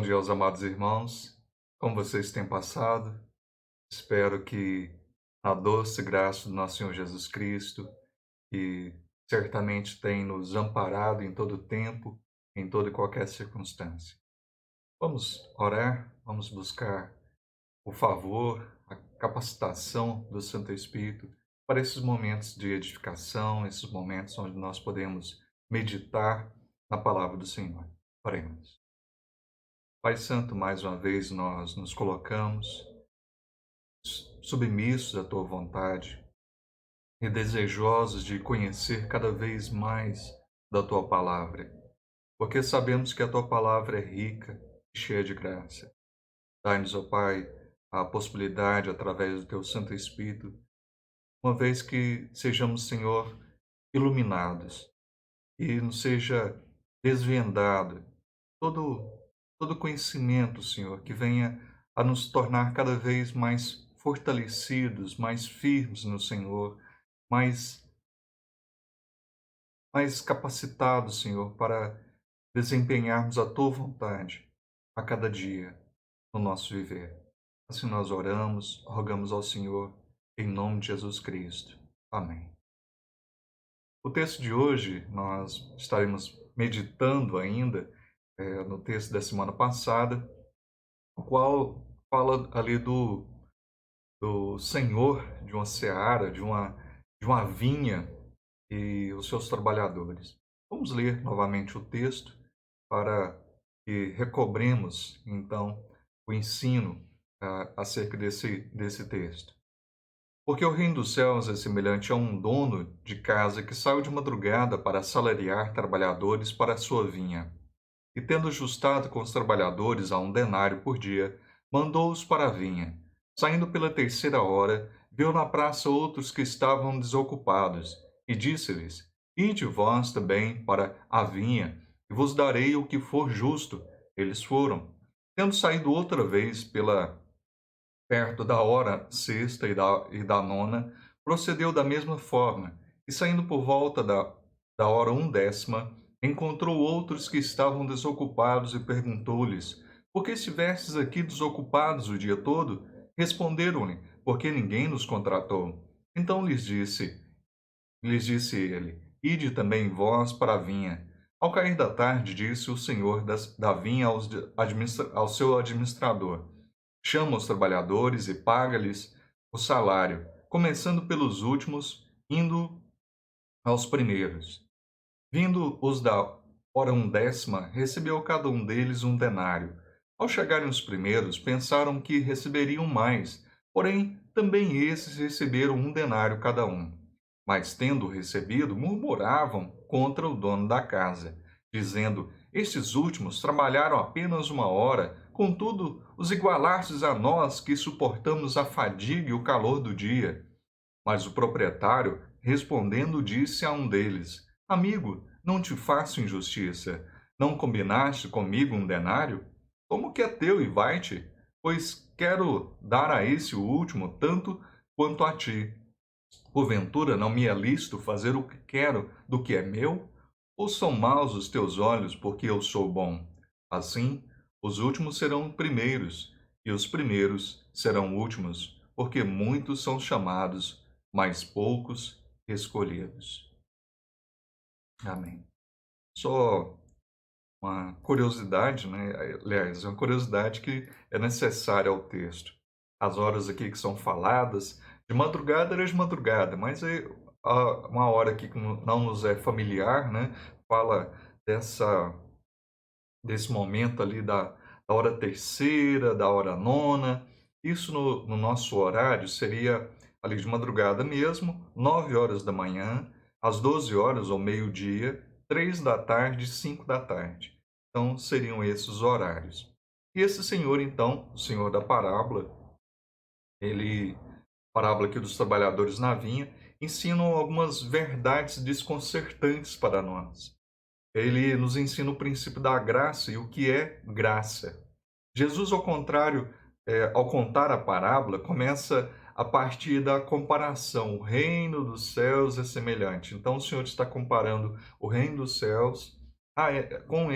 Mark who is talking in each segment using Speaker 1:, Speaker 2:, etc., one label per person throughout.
Speaker 1: Bom dia aos amados irmãos. Como vocês têm passado? Espero que a doce graça do nosso Senhor Jesus Cristo, que certamente tem nos amparado em todo tempo, em toda e qualquer circunstância. Vamos orar, vamos buscar o favor, a capacitação do Santo Espírito para esses momentos de edificação, esses momentos onde nós podemos meditar na palavra do Senhor. Oremos. Pai Santo, mais uma vez nós nos colocamos submissos à tua vontade e desejosos de conhecer cada vez mais da tua palavra, porque sabemos que a tua palavra é rica e cheia de graça. Dai-nos, ó Pai, a possibilidade, através do teu Santo Espírito, uma vez que sejamos, Senhor, iluminados e nos seja desvendado todo todo conhecimento, Senhor, que venha a nos tornar cada vez mais fortalecidos, mais firmes no Senhor, mais mais capacitados, Senhor, para desempenharmos a tua vontade a cada dia no nosso viver. Assim nós oramos, rogamos ao Senhor, em nome de Jesus Cristo. Amém. O texto de hoje, nós estaremos meditando ainda no texto da semana passada, o qual fala ali do senhor de uma seara, de uma vinha e os seus trabalhadores. Vamos ler novamente o texto para que recobremos, então, o ensino acerca desse texto. Porque o reino dos céus é semelhante a um dono de casa que saiu de madrugada para assalariar trabalhadores para a sua vinha. E tendo ajustado com os trabalhadores a 1 denário por dia, mandou-os para a vinha. Saindo pela terceira hora, viu na praça outros que estavam desocupados, e disse-lhes: Ide vós também para a vinha, e vos darei o que for justo. Eles foram. Tendo saído outra vez pela perto da hora sexta e da nona, procedeu da mesma forma, e saindo por volta da hora 1 décima, encontrou outros que estavam desocupados e perguntou-lhes: Por que estivestes aqui desocupados o dia todo? Responderam-lhe: Porque ninguém nos contratou. Então lhes disse ele: Ide também vós para a vinha. Ao cair da tarde, disse o senhor da vinha ao seu administrador: Chama os trabalhadores e paga-lhes o salário, começando pelos últimos, indo aos primeiros. Vindo os da hora 1 décima, recebeu cada um deles 1 denário. Ao chegarem os primeiros, pensaram que receberiam mais, porém também esses receberam 1 denário cada um. Mas, tendo recebido, murmuravam contra o dono da casa, dizendo: Estes últimos trabalharam apenas 1 hora, contudo, os igualastes a nós que suportamos a fadiga e o calor do dia. Mas o proprietário, respondendo, disse a um deles: Amigo, não te faço injustiça. Não combinaste comigo 1 denário? Como que é teu e vai-te? Pois quero dar a esse o último tanto quanto a ti. Porventura não me é lícito fazer o que quero do que é meu? Ou são maus os teus olhos porque eu sou bom? Assim, os últimos serão primeiros, e os primeiros serão últimos, porque muitos são chamados, mas poucos escolhidos. Amém. Só uma curiosidade, né? Aliás, uma curiosidade que é necessária ao texto. As horas aqui que são faladas, de madrugada era de madrugada, mas uma hora aqui que não nos é familiar, né? Fala dessa, desse momento ali da hora terceira, da hora nona. Isso no nosso horário seria ali de madrugada mesmo, 9 horas da manhã, às 12 horas ou meio-dia, 3 da tarde, 5 da tarde. Então, seriam esses os horários. E esse senhor, então, o senhor da parábola, ele, parábola aqui dos trabalhadores na vinha, ensina algumas verdades desconcertantes para nós. Ele nos ensina o princípio da graça e o que é graça. Jesus, ao contrário, ao contar a parábola, começa a partir da comparação. O reino dos céus é semelhante. Então, o Senhor está comparando o reino dos céus com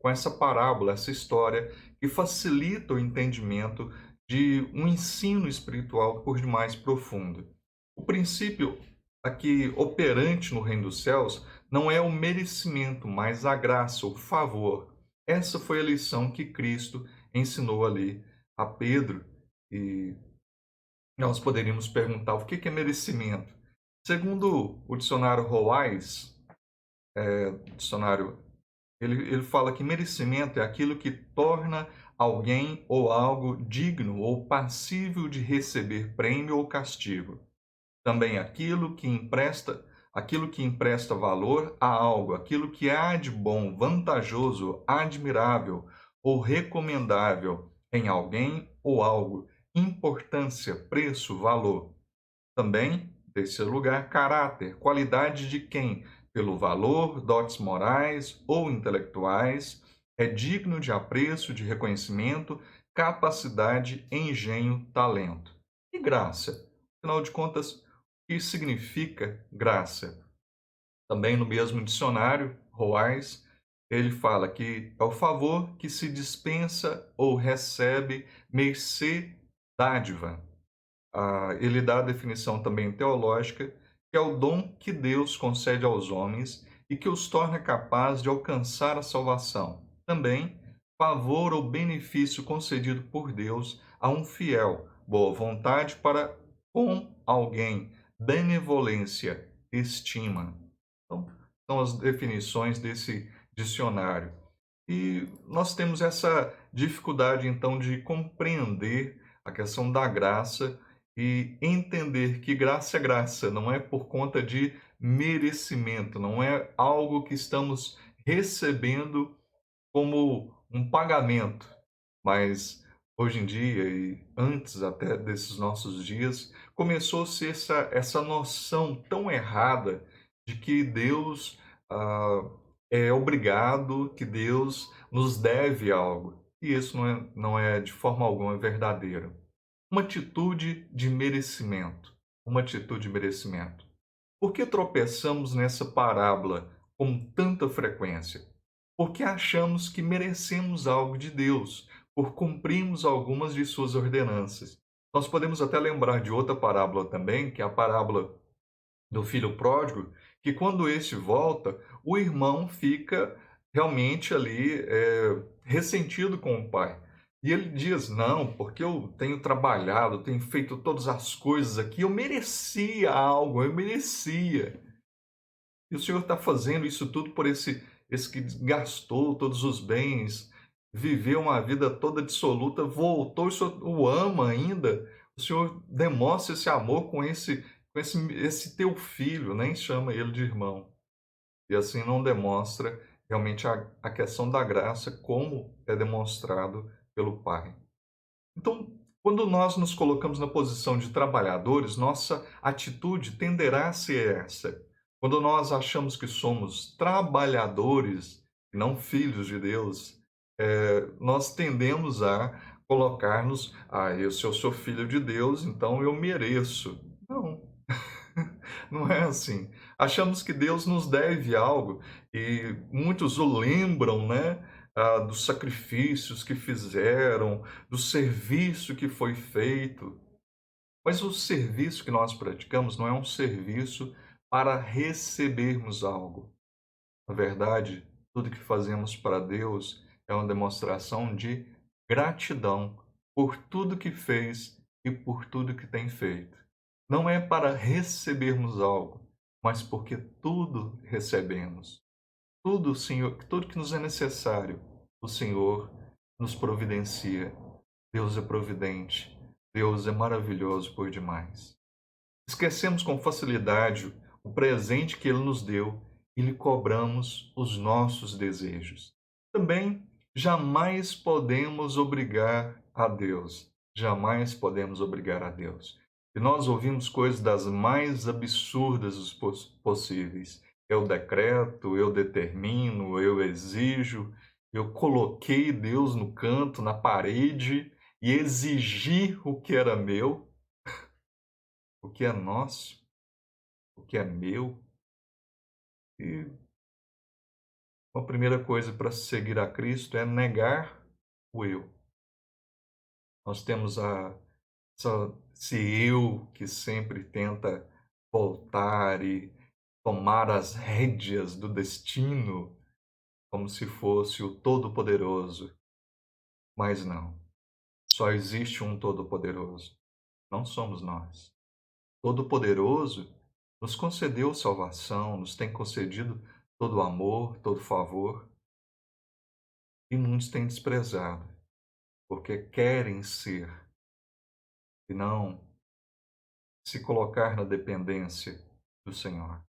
Speaker 1: com essa parábola, essa história que facilita o entendimento de um ensino espiritual por demais profundo. O princípio aqui operante no reino dos céus não é o merecimento, mas a graça, o favor. Essa foi a lição que Cristo ensinou ali a Pedro. E nós poderíamos perguntar o que é merecimento. Segundo o dicionário Roais, dicionário, ele fala que merecimento é aquilo que torna alguém ou algo digno ou passível de receber prêmio ou castigo. Também aquilo que empresta valor a algo, aquilo que há de bom, vantajoso, admirável ou recomendável em alguém ou algo, importância, preço, valor. Também, em terceiro lugar, caráter, qualidade de quem, pelo valor, dotes morais ou intelectuais, é digno de apreço, de reconhecimento, capacidade, engenho, talento. E graça? Afinal de contas, o que significa graça? Também no mesmo dicionário, Roais, ele fala que é o favor que se dispensa ou recebe mercê dádiva. Ele dá a definição também teológica, que é o dom que Deus concede aos homens e que os torna capazes de alcançar a salvação. Também, favor ou benefício concedido por Deus a um fiel, boa vontade para com alguém, benevolência, estima. Então, são as definições desse dicionário. E nós temos essa dificuldade, então, de compreender a questão da graça e entender que graça é graça, não é por conta de merecimento, não é algo que estamos recebendo como um pagamento, mas hoje em dia e antes até desses nossos dias, começou-se essa noção tão errada de que Deus é obrigado, que Deus nos deve algo. E isso não é de forma alguma verdadeiro. Uma atitude de merecimento. Uma atitude de merecimento. Por que tropeçamos nessa parábola com tanta frequência? Porque achamos que merecemos algo de Deus, por cumprirmos algumas de suas ordenanças. Nós podemos até lembrar de outra parábola também, que é a parábola do filho pródigo, que quando este volta, o irmão fica realmente ali ressentido com o pai. E ele diz: Não, porque eu tenho trabalhado, tenho feito todas as coisas aqui, eu merecia algo, eu merecia. E o Senhor está fazendo isso tudo por esse que gastou todos os bens, viveu uma vida toda dissoluta, voltou, o Senhor o ama ainda. O Senhor demonstra esse amor com esse teu filho, nem chama ele de irmão. E assim não demonstra realmente a questão da graça, como é demonstrado pelo Pai. Então, quando nós nos colocamos na posição de trabalhadores, nossa atitude tenderá a ser essa. Quando nós achamos que somos trabalhadores e não filhos de Deus, nós tendemos a colocar-nos, se eu sou filho de Deus, então eu mereço. Não, não é assim. Achamos que Deus nos deve algo e muitos o lembram, né? Dos sacrifícios que fizeram, do serviço que foi feito. Mas o serviço que nós praticamos não é um serviço para recebermos algo. Na verdade, tudo que fazemos para Deus é uma demonstração de gratidão por tudo que fez e por tudo que tem feito. Não é para recebermos algo, mas porque tudo recebemos. Tudo, Senhor, tudo que nos é necessário, o Senhor nos providencia. Deus é providente. Deus é maravilhoso por demais. Esquecemos com facilidade o presente que Ele nos deu e lhe cobramos os nossos desejos. Também jamais podemos obrigar a Deus. Jamais podemos obrigar a Deus. E nós ouvimos coisas das mais absurdas possíveis. Eu decreto, eu determino, eu exijo, eu coloquei Deus no canto, na parede e exigi o que era meu, o que é nosso, o que é meu. E A primeira coisa para seguir a Cristo é negar o eu. Nós temos esse eu que sempre tenta voltar e tomar as rédeas do destino como se fosse o Todo-Poderoso, mas não. Só existe um Todo-Poderoso, não somos nós. Todo-Poderoso nos concedeu salvação, nos tem concedido todo amor, todo favor, e muitos têm desprezado, porque querem ser e não se colocar na dependência do Senhor.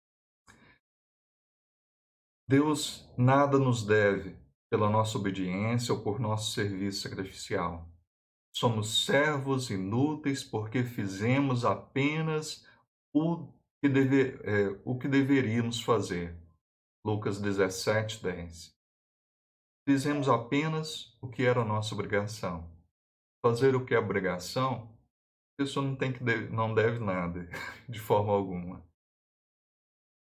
Speaker 1: Deus nada nos deve pela nossa obediência ou por nosso serviço sacrificial. Somos servos inúteis porque fizemos apenas o que deveríamos fazer. Lucas 17:10. Fizemos apenas o que era a nossa obrigação. Fazer o que é obrigação, a pessoa não deve nada, de forma alguma.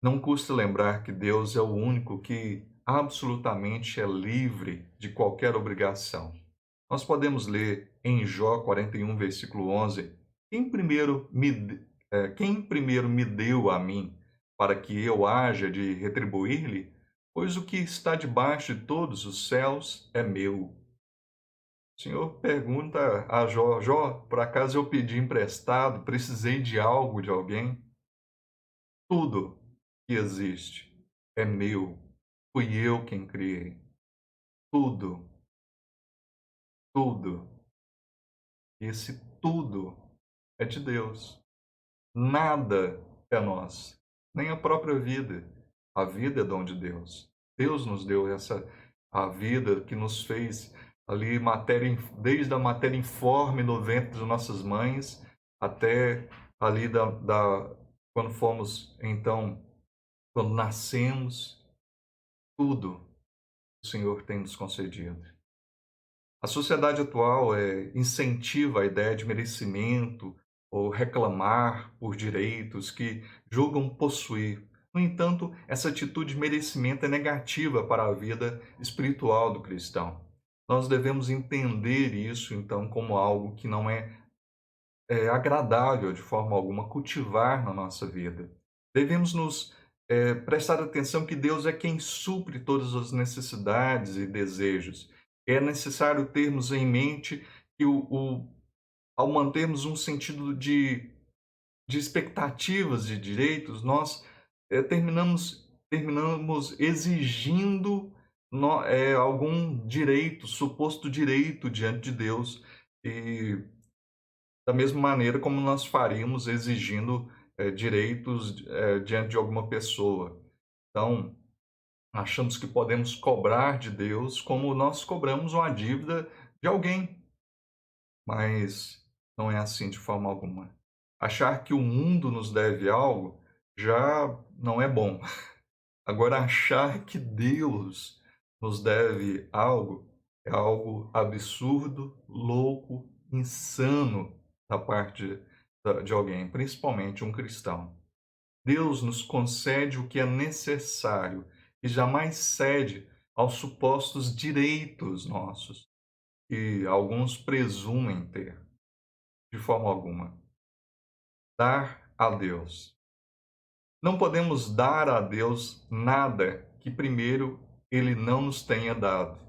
Speaker 1: Não custa lembrar que Deus é o único que absolutamente é livre de qualquer obrigação. Nós podemos ler em Jó 41, versículo 11: quem primeiro me deu a mim, para que eu haja de retribuir-lhe? Pois o que está debaixo de todos os céus é meu. O Senhor pergunta a Jó: Jó, por acaso eu pedi emprestado, precisei de algo de alguém? Tudo que existe é meu, fui eu quem criei. Tudo, tudo. Esse tudo é de Deus. Nada é nosso, nem a própria vida. A vida é dom de Deus. Deus nos deu a vida que nos fez ali desde a matéria informe no ventre de nossas mães até ali quando fomos, então, quando nascemos, tudo o Senhor tem nos concedido. A sociedade atual incentiva a ideia de merecimento ou reclamar por direitos que julgam possuir. No entanto, essa atitude de merecimento é negativa para a vida espiritual do cristão. Nós devemos entender isso, então, como algo que não é agradável de forma alguma cultivar na nossa vida. Devemos prestar atenção que Deus é quem supre todas as necessidades e desejos. É necessário termos em mente que ao mantermos um sentido de expectativas de direitos, nós terminamos exigindo algum direito, suposto direito diante de Deus, e da mesma maneira como nós faríamos exigindo direitos diante de alguma pessoa. Então, achamos que podemos cobrar de Deus como nós cobramos uma dívida de alguém, mas não é assim de forma alguma. Achar que o mundo nos deve algo já não é bom. Agora, achar que Deus nos deve algo é algo absurdo, louco, insano da parte de alguém, principalmente um cristão. Deus nos concede o que é necessário e jamais cede aos supostos direitos nossos, que alguns presumem ter, de forma alguma. Dar a Deus. Não podemos dar a Deus nada que primeiro Ele não nos tenha dado.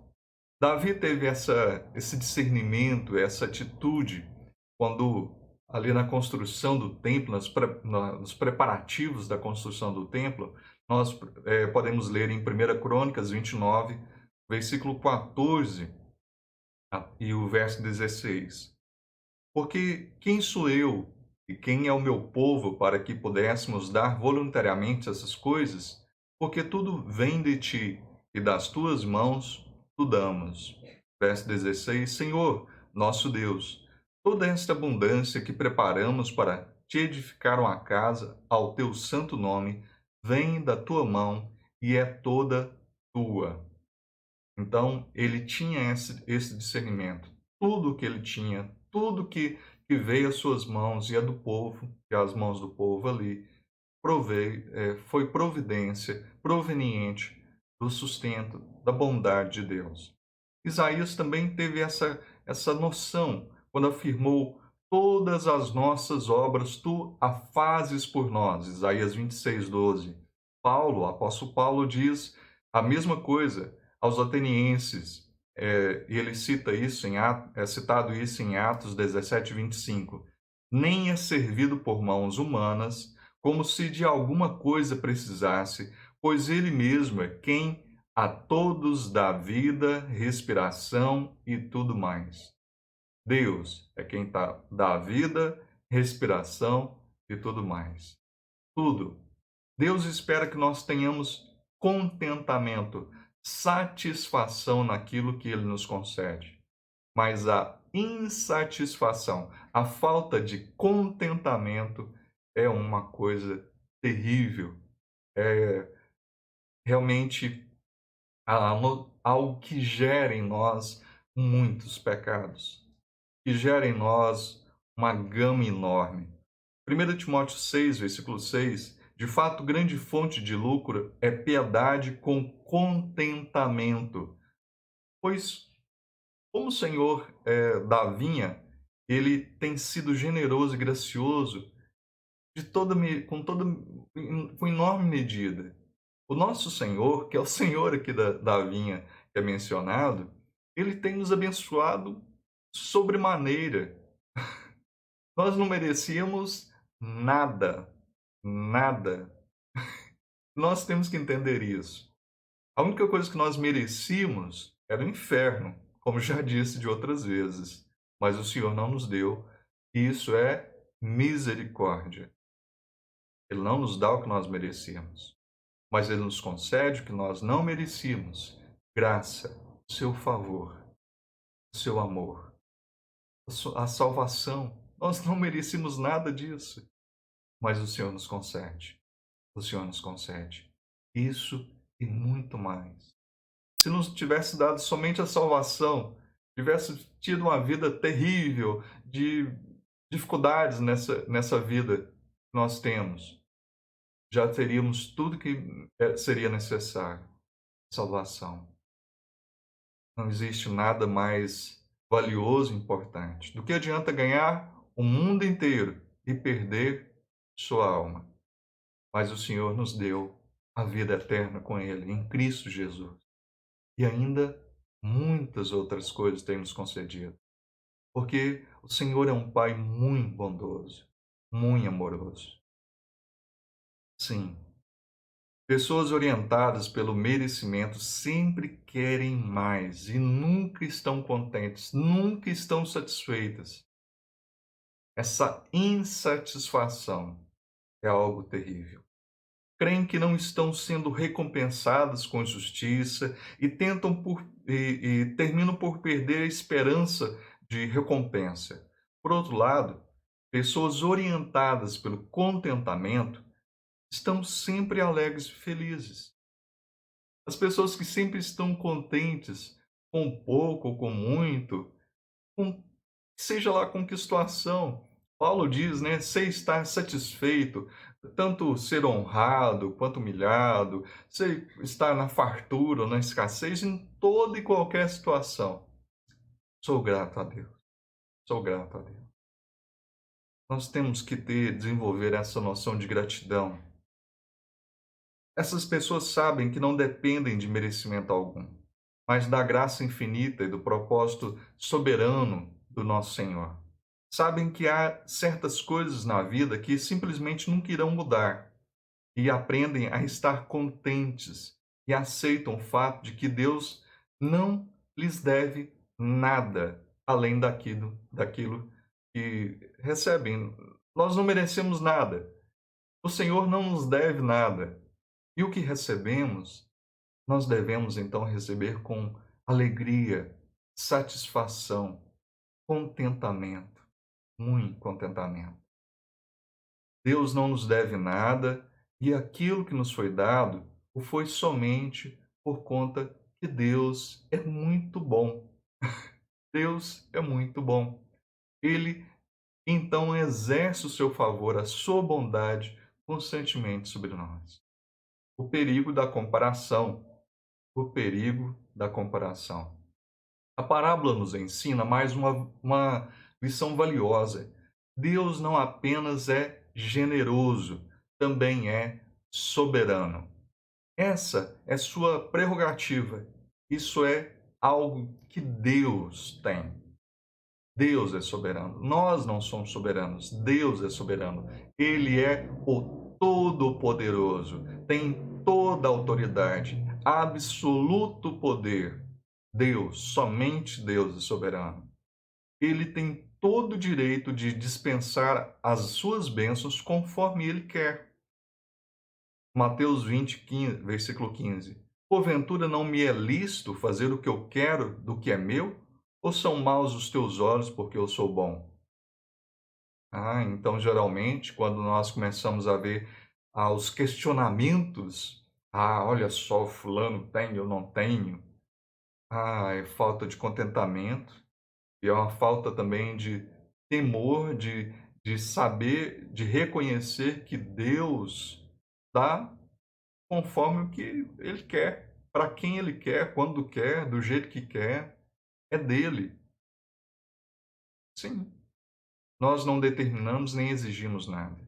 Speaker 1: Davi teve esse discernimento, essa atitude, quando ali na construção do templo, nos preparativos da construção do templo, nós podemos ler em 1 Crônicas 29, versículo 14 e o verso 16. Porque quem sou eu e quem é o meu povo para que pudéssemos dar voluntariamente essas coisas? Porque tudo vem de ti e das tuas mãos tu damos. Verso 16: Senhor, nosso Deus, toda esta abundância que preparamos para te edificar uma casa ao teu santo nome vem da tua mão e é toda tua. Então, ele tinha esse discernimento. Tudo que ele tinha, tudo que veio às suas mãos e é do povo, e às mãos do povo ali, foi providência proveniente do sustento, da bondade de Deus. Isaías também teve essa noção quando afirmou: todas as nossas obras tu a fazes por nós. Isaías 26:12. Paulo, o apóstolo Paulo, diz a mesma coisa aos atenienses. E ele cita isso é citado isso em Atos 17:25. Nem é servido por mãos humanas, como se de alguma coisa precisasse, pois ele mesmo é quem a todos dá vida, respiração e tudo mais. Deus é quem dá vida, respiração e tudo mais. Tudo. Deus espera que nós tenhamos contentamento, satisfação naquilo que Ele nos concede. Mas a insatisfação, a falta de contentamento é uma coisa terrível. É realmente algo que gera em nós muitos pecados, que gera em nós uma gama enorme. 1 Timóteo 6, versículo 6: de fato, grande fonte de lucro é piedade com contentamento. Pois, como o Senhor da vinha, ele tem sido generoso e gracioso com enorme medida. O nosso Senhor, que é o Senhor aqui da vinha que é mencionado, ele tem nos abençoado sobremaneira. Nós não merecíamos nada, nada. Nós temos que entender isso. A única coisa que nós merecíamos era o inferno, como já disse de outras vezes, mas o Senhor não nos deu, e isso é misericórdia. Ele não nos dá o que nós merecíamos, mas Ele nos concede o que nós não merecíamos: graça, o seu favor, o seu amor, a salvação. Nós não merecíamos nada disso, mas o Senhor nos concede. O Senhor nos concede isso e muito mais. Se nos tivesse dado somente a salvação, tivesse tido uma vida terrível de dificuldades nessa vida que nós temos, já teríamos tudo que seria necessário. Salvação. Não existe nada mais valioso e importante. Do que adianta ganhar o mundo inteiro e perder sua alma? Mas o Senhor nos deu a vida eterna com Ele, em Cristo Jesus. E ainda muitas outras coisas tem nos concedido. Porque o Senhor é um Pai muito bondoso, muito amoroso. Sim, pessoas orientadas pelo merecimento sempre querem mais e nunca estão contentes, nunca estão satisfeitas. Essa insatisfação é algo terrível. Creem que não estão sendo recompensadas com justiça e terminam por perder a esperança de recompensa. Por outro lado, pessoas orientadas pelo contentamento estão sempre alegres e felizes. As pessoas que sempre estão contentes com pouco ou com muito, com, seja lá com que situação. Paulo diz, né, ser estar satisfeito, tanto ser honrado quanto humilhado, ser estar na fartura ou na escassez, em toda e qualquer situação. Sou grato a Deus, sou grato a Deus. Nós temos que desenvolver essa noção de gratidão. Essas pessoas sabem que não dependem de merecimento algum, mas da graça infinita e do propósito soberano do nosso Senhor. Sabem que há certas coisas na vida que simplesmente nunca irão mudar e aprendem a estar contentes e aceitam o fato de que Deus não lhes deve nada além daquilo que recebem. Nós não merecemos nada. O Senhor não nos deve nada. E o que recebemos, nós devemos então receber com alegria, satisfação, contentamento, muito contentamento. Deus não nos deve nada e aquilo que nos foi dado o foi somente por conta que Deus é muito bom. Deus é muito bom. Ele então exerce o seu favor, a sua bondade constantemente sobre nós. O perigo da comparação. o perigo da comparação. A parábola nos ensina mais uma lição valiosa. Deus não apenas é generoso, também é soberano. Essa é sua prerrogativa. Isso é algo que Deus tem. Deus é soberano. Nós não somos soberanos. Deus é soberano. Ele é o Todo-Poderoso. Tem toda a autoridade, absoluto poder. Deus, somente Deus é soberano. Ele tem todo o direito de dispensar as suas bênçãos conforme ele quer. Mateus 20, 15, versículo 15. Porventura não me é lícito fazer o que eu quero do que é meu? Ou são maus os teus olhos porque eu sou bom? Então geralmente, quando nós começamos a ver os questionamentos, olha só, fulano tem, eu não tenho. É falta de contentamento, e é uma falta também de temor, de saber, de reconhecer que Deus dá conforme o que Ele quer, para quem Ele quer, quando quer, do jeito que quer, é dele. Sim, nós não determinamos nem exigimos nada.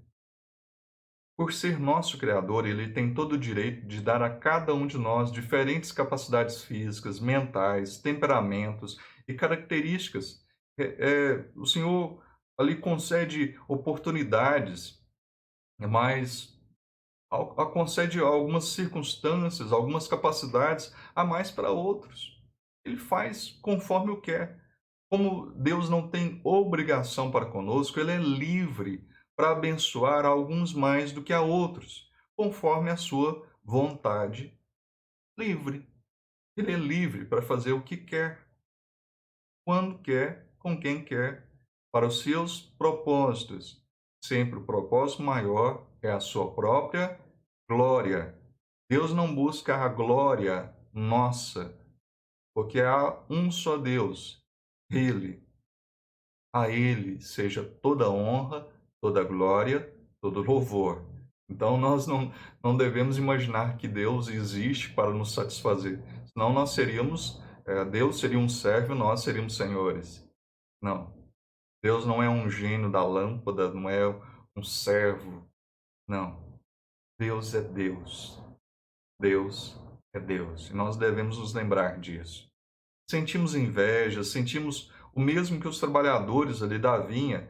Speaker 1: Por ser nosso Criador, Ele tem todo o direito de dar a cada um de nós diferentes capacidades físicas, mentais, temperamentos e características. O Senhor ali concede oportunidades, mas concede algumas circunstâncias, algumas capacidades a mais para outros. Ele faz conforme o quer. Como Deus não tem obrigação para conosco, Ele é livre para abençoar a alguns mais do que a outros, conforme a sua vontade livre. Ele é livre para fazer o que quer, quando quer, com quem quer, para os seus propósitos. Sempre o propósito maior é a sua própria glória. Deus não busca a glória nossa, porque há um só Deus, Ele. A Ele seja toda honra, toda glória, todo louvor. Então nós não devemos imaginar que Deus existe para nos satisfazer, senão nós seríamos, Deus seria um servo e nós seríamos senhores. Não, Deus não é um gênio da lâmpada, não é um servo, não. Deus é Deus. Deus é Deus. E nós devemos nos lembrar disso. Sentimos inveja, sentimos o mesmo que os trabalhadores ali da vinha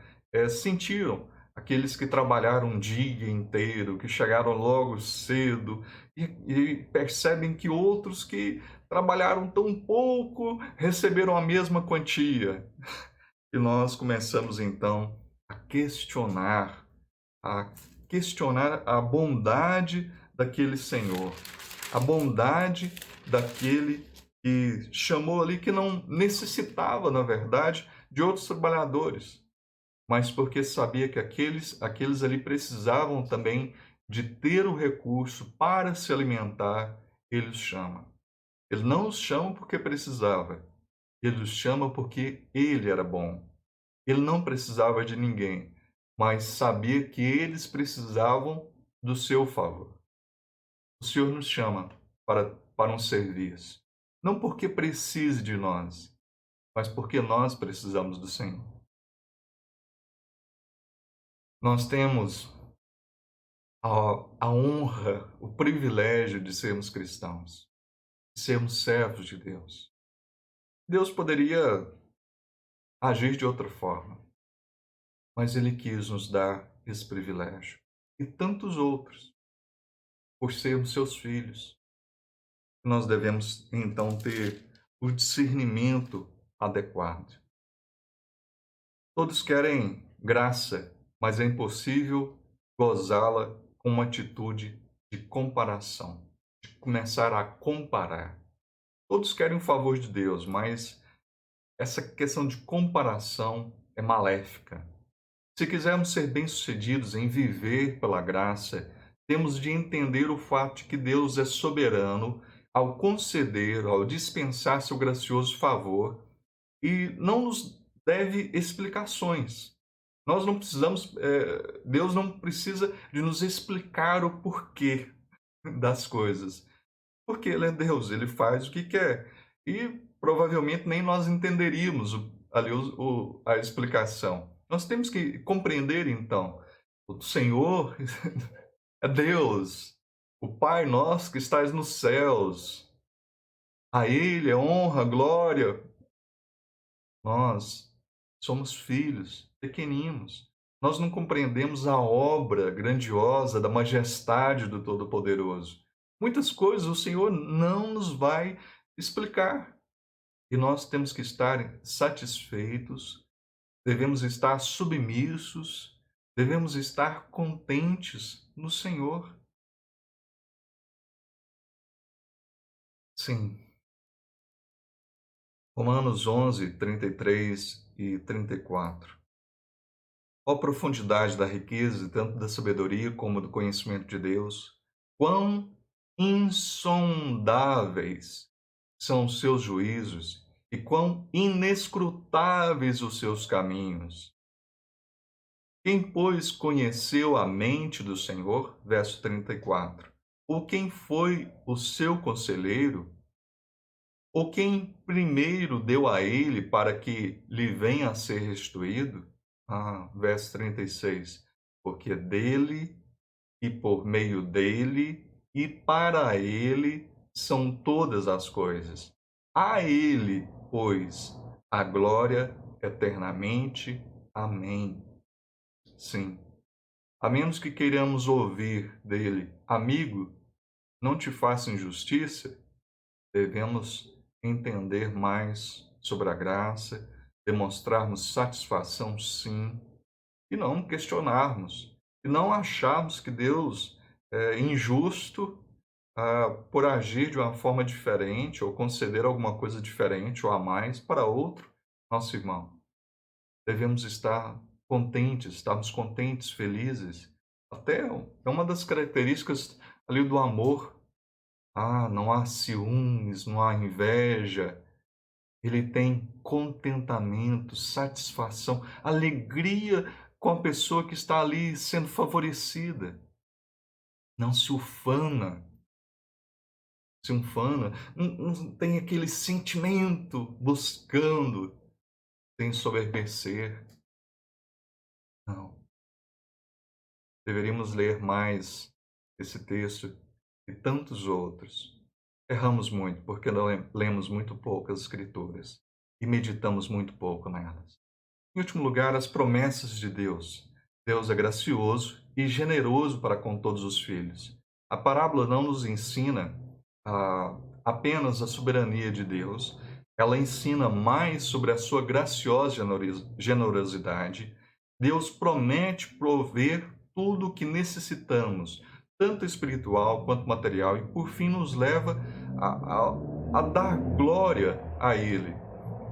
Speaker 1: sentiram. Aqueles que trabalharam um dia inteiro, que chegaram logo cedo e percebem que outros que trabalharam tão pouco receberam a mesma quantia. E nós começamos então a questionar, a questionar a bondade daquele Senhor, a bondade daquele que chamou ali que não necessitava, na verdade, de outros trabalhadores, mas porque sabia que aqueles ali precisavam também de ter o recurso para se alimentar, ele os chama. Ele não os chama porque precisava, ele os chama porque ele era bom. Ele não precisava de ninguém, mas sabia que eles precisavam do seu favor. O Senhor nos chama para um serviço, não porque precise de nós, mas porque nós precisamos do Senhor. Nós temos a honra, o privilégio de sermos cristãos, de sermos servos de Deus. Deus poderia agir de outra forma, mas Ele quis nos dar esse privilégio. E tantos outros, por sermos seus filhos. Nós devemos, então, ter o discernimento adequado. Todos querem graça, mas é impossível gozá-la com uma atitude de comparação, de começar a comparar. Todos querem o favor de Deus, mas essa questão de comparação é maléfica. Se quisermos ser bem-sucedidos em viver pela graça, temos de entender o fato de que Deus é soberano ao conceder, ao dispensar seu gracioso favor e não nos deve explicações. Nós não precisamos, Deus não precisa de nos explicar o porquê das coisas. Porque ele é Deus, ele faz o que quer. E provavelmente nem nós entenderíamos ali a explicação. Nós temos que compreender então, o Senhor é Deus, o Pai nosso que estás nos céus, a Ele é honra, glória. Nós somos filhos, pequeninos. Nós não compreendemos a obra grandiosa da majestade do Todo-Poderoso. Muitas coisas o Senhor não nos vai explicar. E nós temos que estar satisfeitos, devemos estar submissos, devemos estar contentes no Senhor. Sim, Romanos 11, 33 e 34. Ó profundidade da riqueza, tanto da sabedoria como do conhecimento de Deus, quão insondáveis são os seus juízos e quão inescrutáveis os seus caminhos. Quem, pois, conheceu a mente do Senhor? Verso 34. Ou quem foi o seu conselheiro? Ou quem primeiro deu a ele para que lhe venha a ser restituído? Verso 36. Porque dele e por meio dele e para ele são todas as coisas. A ele, pois, a glória eternamente. Amém. Sim. A menos que queiramos ouvir dele, amigo, não te faça injustiça, devemos entender mais sobre a graça, demonstrarmos satisfação, sim, e não questionarmos, e não acharmos que Deus é injusto por agir de uma forma diferente, ou conceder alguma coisa diferente ou a mais para outro nosso irmão. Devemos estar contentes, estarmos contentes, felizes. Até é uma das características ali do amor. Não há ciúmes, não há inveja. Ele tem contentamento, satisfação, alegria com a pessoa que está ali sendo favorecida. Não se ufana, não tem aquele sentimento buscando se ensoberbecer. Não. Deveríamos ler mais esse texto e tantos outros. Erramos muito porque não lemos muito pouco as Escrituras e meditamos muito pouco nelas. Em último lugar, as promessas de Deus. Deus é gracioso e generoso para com todos os filhos. A parábola não nos ensina apenas a soberania de Deus, ela ensina mais sobre a sua graciosa generosidade. Deus promete prover tudo o que necessitamos, tanto espiritual quanto material, e por fim nos leva a dar glória a Ele.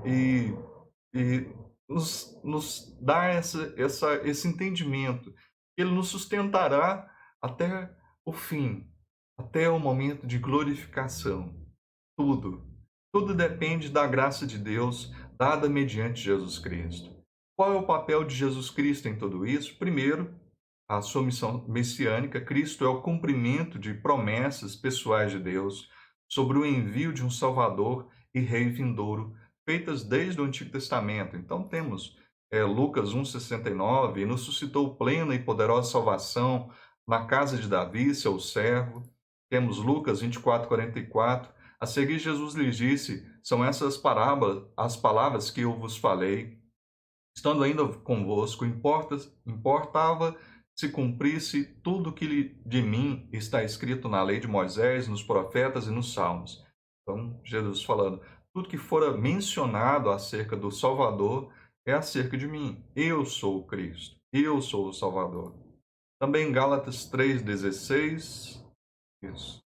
Speaker 1: E e nos dá esse entendimento. Ele nos sustentará até o fim, até o momento de glorificação. Tudo, tudo depende da graça de Deus dada mediante Jesus Cristo. Qual é o papel de Jesus Cristo em tudo isso? Primeiro, a sua missão messiânica. Cristo é o cumprimento de promessas pessoais de Deus sobre o envio de um Salvador e Rei vindouro, feitas desde o Antigo Testamento. Então temos Lucas 1,69, e nos suscitou plena e poderosa salvação na casa de Davi, seu servo. Temos Lucas 24:44. A seguir, Jesus lhes disse: são essas parábolas, as palavras que eu vos falei, estando ainda convosco, importava se cumprisse tudo o que de mim está escrito na lei de Moisés, nos profetas e nos salmos. Então, Jesus falando, tudo que fora mencionado acerca do Salvador é acerca de mim. Eu sou o Cristo, eu sou o Salvador. Também Gálatas 3,16, isso.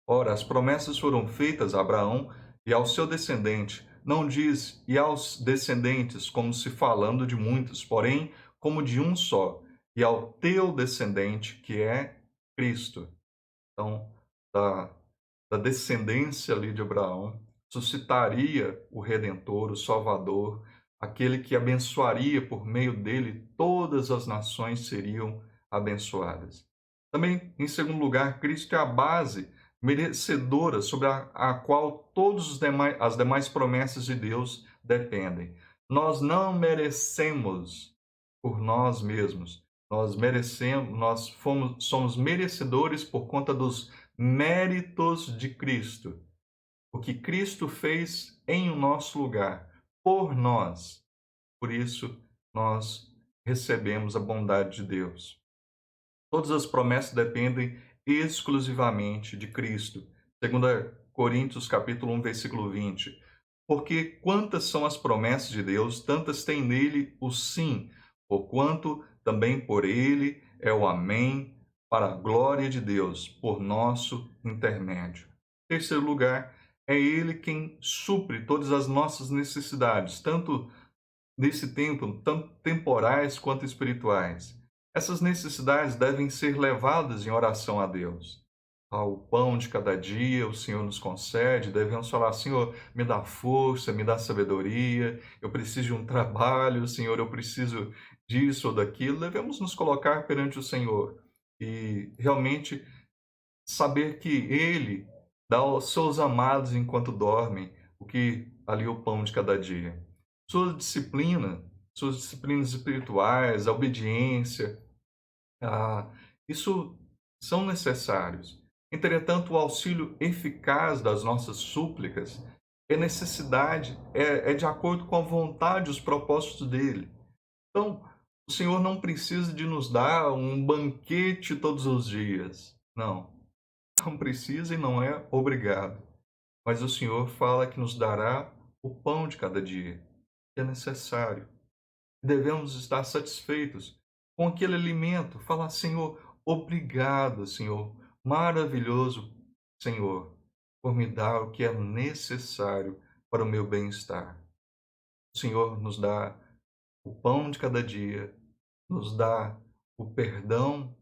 Speaker 1: Ora, as promessas foram feitas a Abraão e ao seu descendente. Não diz e aos descendentes, como se falando de muitos, porém como de um só, e ao teu descendente, que é Cristo. Então, da, da descendência ali de Abraão, suscitaria o Redentor, o Salvador, aquele que abençoaria por meio dele, todas as nações seriam abençoadas. Também, em segundo lugar, Cristo é a base merecedora sobre a qual todos os demais as demais promessas de Deus dependem. Nós não merecemos por nós mesmos. Nós somos merecedores por conta dos méritos de Cristo. O que Cristo fez em o nosso lugar, por nós. Por isso, nós recebemos a bondade de Deus. Todas as promessas dependem exclusivamente de Cristo. 2 Coríntios capítulo 1, versículo 20. Porque quantas são as promessas de Deus, tantas tem nele o sim, porquanto também por ele é o amém, para a glória de Deus, por nosso intermédio. Em terceiro lugar, é ele quem supre todas as nossas necessidades, tanto nesse tempo, tanto temporais quanto espirituais. Essas necessidades devem ser levadas em oração a Deus. Ao pão de cada dia, o Senhor nos concede, devemos falar: Senhor, me dá força, me dá sabedoria, eu preciso de um trabalho, Senhor, eu preciso disso ou daquilo. Devemos nos colocar perante o Senhor e realmente saber que Ele dá aos seus amados enquanto dormem, o que ali é o pão de cada dia. Sua disciplina, suas disciplinas espirituais, a obediência, ah, isso são necessários. Entretanto, o auxílio eficaz das nossas súplicas é de acordo com a vontade e os propósitos dele. Então, o Senhor não precisa de nos dar um banquete todos os dias. Não, não precisa e não é obrigado. Mas o Senhor fala que nos dará o pão de cada dia, que é necessário. Devemos estar satisfeitos com aquele alimento. Falar: Senhor, obrigado, Senhor, maravilhoso, Senhor, por me dar o que é necessário para o meu bem-estar. O Senhor nos dá o pão de cada dia, nos dá o perdão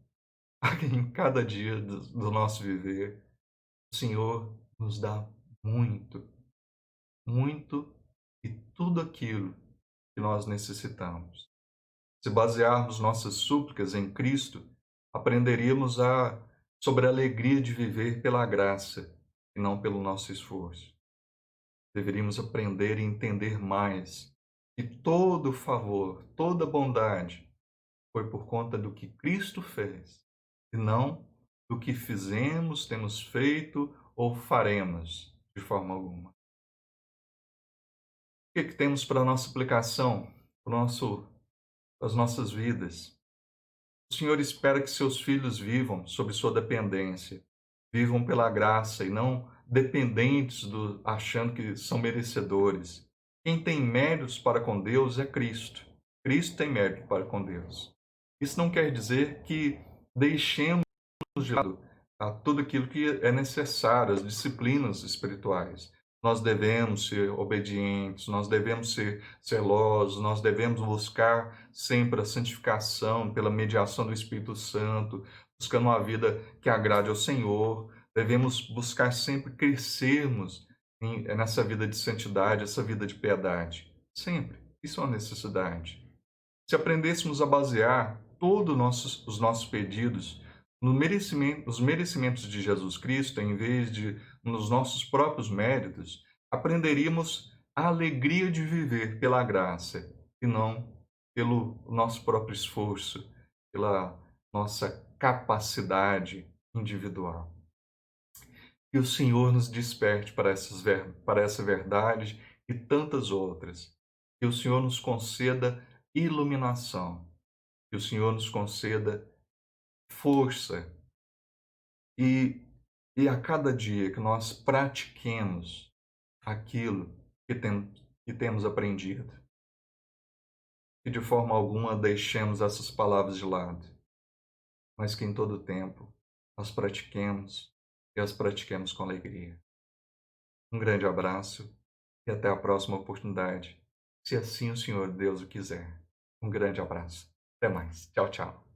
Speaker 1: em cada dia do nosso viver. O Senhor nos dá muito, muito e tudo aquilo que nós necessitamos. Se basearmos nossas súplicas em Cristo, aprenderíamos sobre a alegria de viver pela graça e não pelo nosso esforço. Deveríamos aprender e entender mais que todo favor, toda bondade foi por conta do que Cristo fez e não do que fizemos, temos feito ou faremos de forma alguma. O que temos para a nossa aplicação, para as nossas vidas? O Senhor espera que seus filhos vivam sob sua dependência, vivam pela graça e não dependentes achando que são merecedores. Quem tem méritos para com Deus é Cristo. Cristo tem mérito para com Deus. Isso não quer dizer que deixemos de lado tudo aquilo que é necessário, as disciplinas espirituais. Nós devemos ser obedientes, nós devemos ser zelosos, nós devemos buscar sempre a santificação pela mediação do Espírito Santo, buscando uma vida que agrade ao Senhor. Devemos buscar sempre crescermos nessa vida de santidade, essa vida de piedade. Sempre. Isso é uma necessidade. Se aprendêssemos a basear todos os nossos pedidos nos merecimentos de Jesus Cristo, em vez de nos nossos próprios méritos, aprenderíamos a alegria de viver pela graça e não pelo nosso próprio esforço, pela nossa capacidade individual. Que o Senhor nos desperte para essa verdade e tantas outras. Que o Senhor nos conceda iluminação. Que o Senhor nos conceda força e, e a cada dia que nós pratiquemos aquilo que temos aprendido. Que de forma alguma deixemos essas palavras de lado, mas que em todo tempo nós pratiquemos e as pratiquemos com alegria. Um grande abraço e até a próxima oportunidade, se assim o Senhor Deus o quiser. Um grande abraço. Até mais. Tchau, tchau.